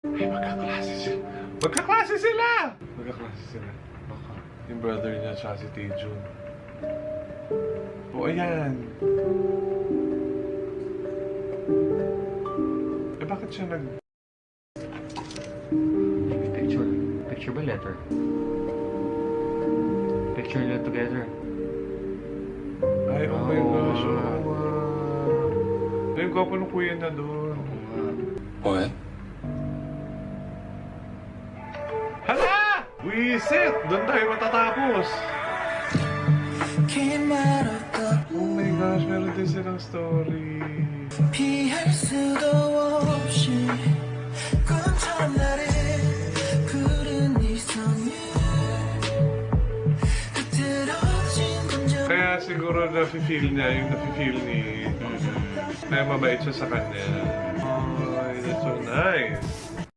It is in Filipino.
Ay, magkaklase sila. Magkaklase sila! Magkaklase sila. Baka. Yung brother niya tsaka si Taejun. O, ayan. Eh, bakit siya nag... Picture. Picture ba letter? Picture nila together. Ay, oh my gosh. Ay, yung gwapo ng kuya na doon. What? Hala! Wisit! Doon tayo matatapos. Oh my gosh, meron din silang story. 피할 수도 없이 꿈처럼 나를 부른 네 손이 흐트러진 감정 Kaya siguro nafe-feel niya yung nafe-feel ni... Kaya mabait siya sa kanya. Oh, that's so nice.